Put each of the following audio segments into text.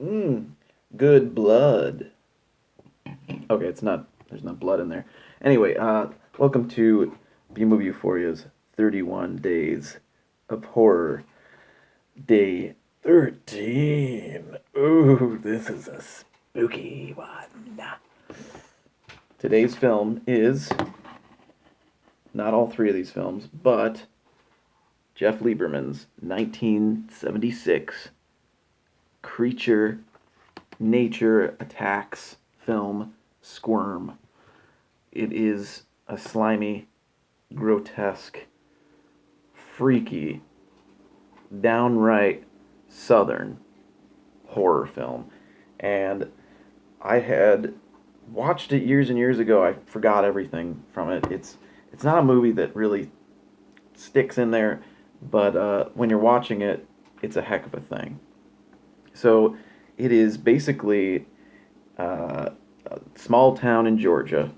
Mmm, good blood. Okay, it's not. There's not blood in there. Anyway, welcome to B-Movie Euphoria's 31 Days of Horror, Day 13. Ooh, this is a spooky one. Today's film is not all three of these films, but Jeff Lieberman's 1976 creature nature attacks film Squirm. It is a slimy, grotesque, freaky, downright southern horror film. And I had watched it years and years ago. I forgot everything from it. It's not a movie that really sticks in there, but when you're watching it, it's a heck of a thing. So it is basically a small town in Georgia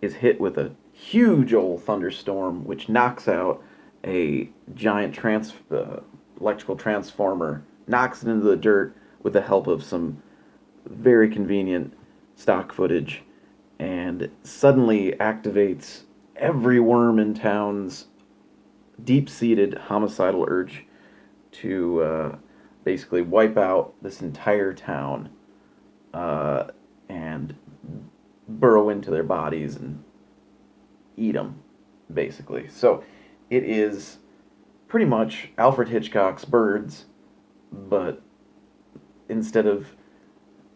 is hit with a huge old thunderstorm, which knocks out a giant electrical transformer, knocks it into the dirt with the help of some very convenient stock footage, and suddenly activates every worm in town's deep-seated homicidal urge to basically wipe out this entire town and burrow into their bodies and eat them, basically. So it is pretty much Alfred Hitchcock's Birds, but instead of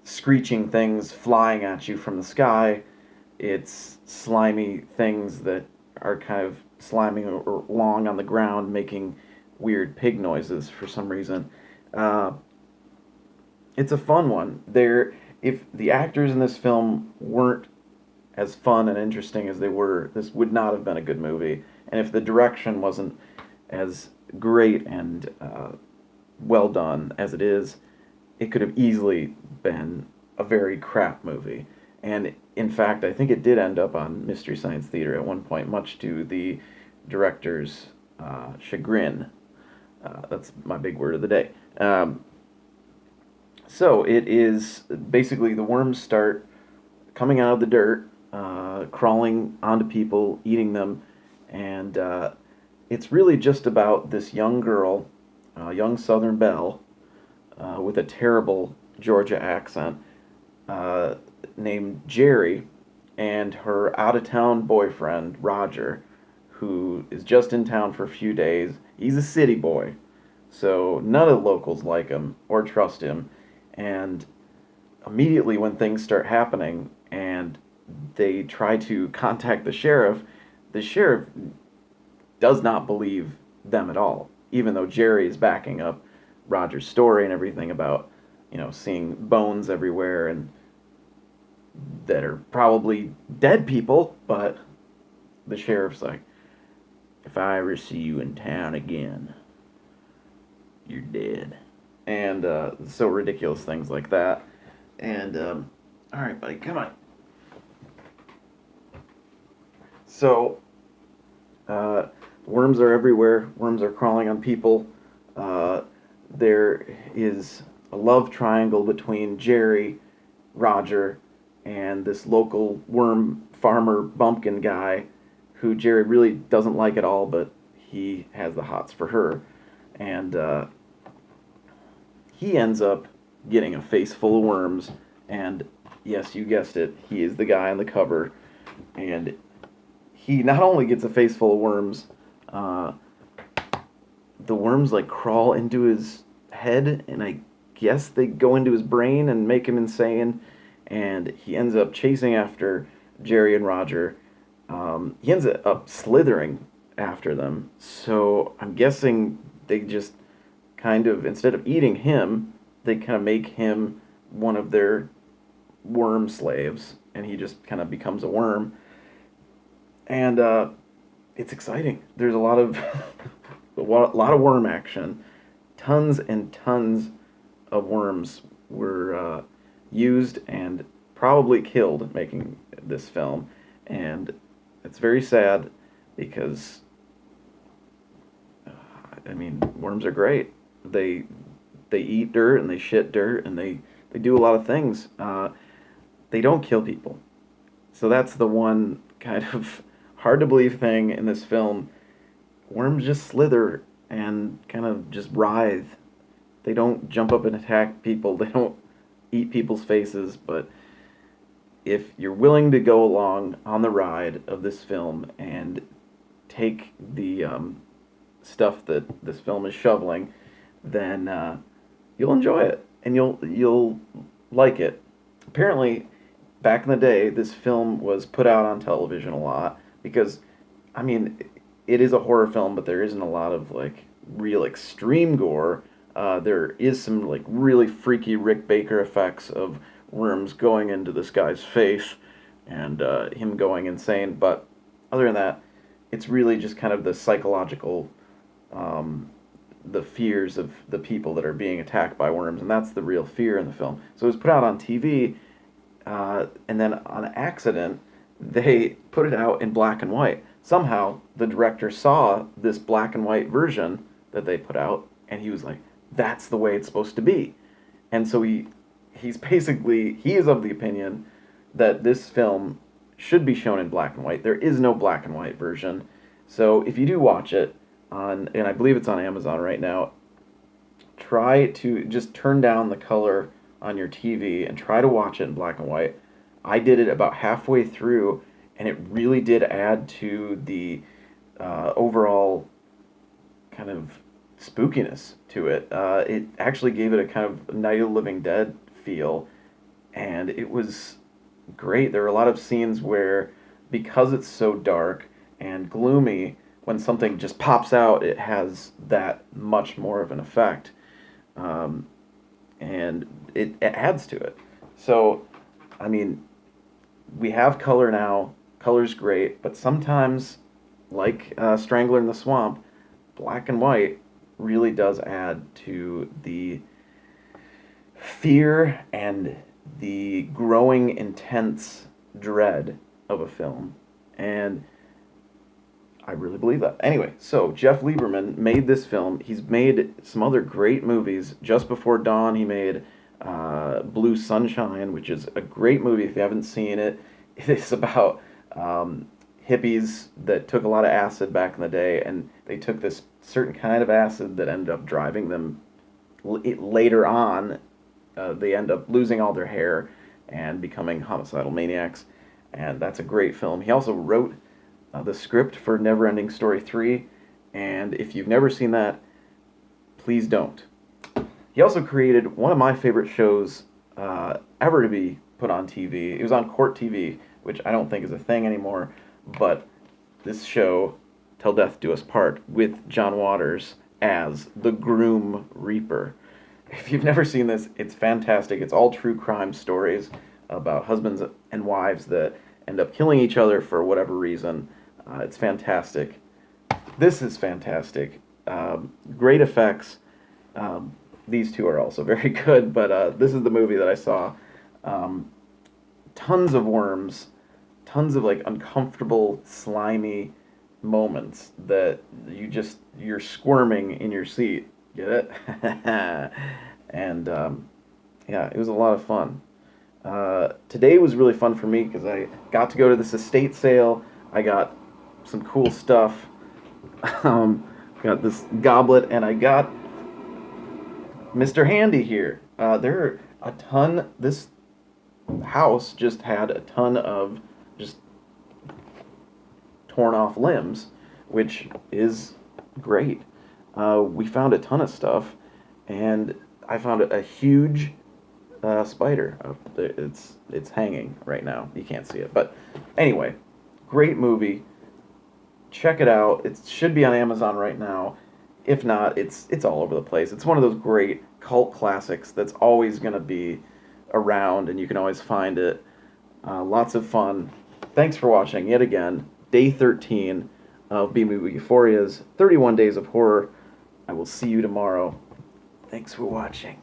screeching things flying at you from the sky, it's slimy things that are kind of slimy or along on the ground making weird pig noises for some reason. Uh, it's a fun one. If the actors in this film weren't as fun and interesting as they were, this would not have been a good movie. And if the direction wasn't as great and well done as it is, it could have easily been a very crap movie. And in fact, I think it did end up on Mystery Science Theater at one point, much to the director's chagrin. That's my big word of the day. So it is basically the worms start coming out of the dirt, crawling onto people, eating them, and it's really just about this young girl, young Southern belle, with a terrible Georgia accent, uh, named Jerry, and her out of town boyfriend, Roger, who is just in town for a few days. He's a city boy, so none of the locals like him or trust him. And immediately when things start happening and they try to contact the sheriff does not believe them at all, even though Jerry is backing up Roger's story and everything about, seeing bones everywhere and that are probably dead people, but the sheriff's like, if I ever see you in town again, you're dead. And so ridiculous things like that. And, all right, buddy, come on. So, worms are everywhere. Worms are crawling on people. Uh, there is a love triangle between Jerry, Roger, and this local worm farmer bumpkin guy who Jerry really doesn't like at all, but he has the hots for her. And he ends up getting a face full of worms. And yes, you guessed it, he is the guy on the cover. And he not only gets a face full of worms, uh, the worms like crawl into his head, and I guess they go into his brain and make him insane. And he ends up chasing after Jerry and Roger. He ends up slithering after them. So I'm guessing they just kind of, instead of eating him, they kind of make him one of their worm slaves, and he just kind of becomes a worm. And it's exciting. There's a lot of a lot of worm action. Tons and tons of worms were used and probably killed making this film, and it's very sad because I mean worms are great. They eat dirt and they shit dirt and they They do a lot of things. They don't kill people. So that's the one kind of hard to believe thing in this film. Worms just slither and kind of just writhe. They don't jump up and attack people. They don't eat people's faces. But if you're willing to go along on the ride of this film and take the stuff that this film is shoveling, then you'll enjoy it and you'll like it. Apparently, back in the day, this film was put out on television a lot because, I mean, it is a horror film, but there isn't a lot of like real extreme gore. There is some like really freaky Rick Baker effects of worms going into this guy's face and him going insane. But other than that, it's really just kind of the psychological, the fears of the people that are being attacked by worms, and that's the real fear in the film. So it was put out on TV, and then on accident, they put it out in black and white. Somehow, the director saw this black and white version that they put out, and he was like, that's the way it's supposed to be. And so he is of the opinion that this film should be shown in black and white. There is no black and white version. So if you do watch it and I believe it's on Amazon right now, try to just turn down the color on your TV and try to watch it in black and white. I did it about halfway through, and it really did add to the overall kind of spookiness to it. It actually gave it a kind of Night of the Living Dead feel, and it was great. There are a lot of scenes where, because it's so dark and gloomy, when something just pops out, it has that much more of an effect, and it adds to it. So, I mean, we have color now. Color's great, but sometimes, like Strangler in the Swamp, black and white really does add to the fear and the growing intense dread of a film. And I really believe that. Anyway, so Jeff Lieberman made this film. He's made some other great movies. Just Before Dawn, he made Blue Sunshine, which is a great movie if you haven't seen it. It is about hippies that took a lot of acid back in the day, and they took this certain kind of acid that ended up driving them later on. They end up losing all their hair and becoming homicidal maniacs, and that's a great film. He also wrote the script for Neverending Story 3, and if you've never seen that, please don't. He also created one of my favorite shows ever to be put on TV. It was on Court TV, which I don't think is a thing anymore, but this show, Till Death Do Us Part, with John Waters as the Groom Reaper. If you've never seen this, it's fantastic. It's all true crime stories about husbands and wives that end up killing each other for whatever reason. It's fantastic. This is fantastic. Great effects. These two are also very good, but this is the movie that I saw. Tons of worms, tons of like uncomfortable, slimy moments that you're squirming in your seat. Get it? And yeah, it was a lot of fun. Today was really fun for me because I got to go to this estate sale. I got some cool stuff. Got this goblet, and I got Mr. Handy here. There are a ton. This house just had a ton of just torn off limbs, which is great. We found a ton of stuff, and I found a huge spider. It's hanging right now. You can't see it, but anyway, great movie. Check it out. It should be on Amazon right now. If not, it's all over the place. It's one of those great cult classics that's always going to be around, and you can always find it. Lots of fun. Thanks for watching yet again. Day 13 of B-Movie Euphoria's 31 Days of Horror. I will see you tomorrow. Thanks for watching.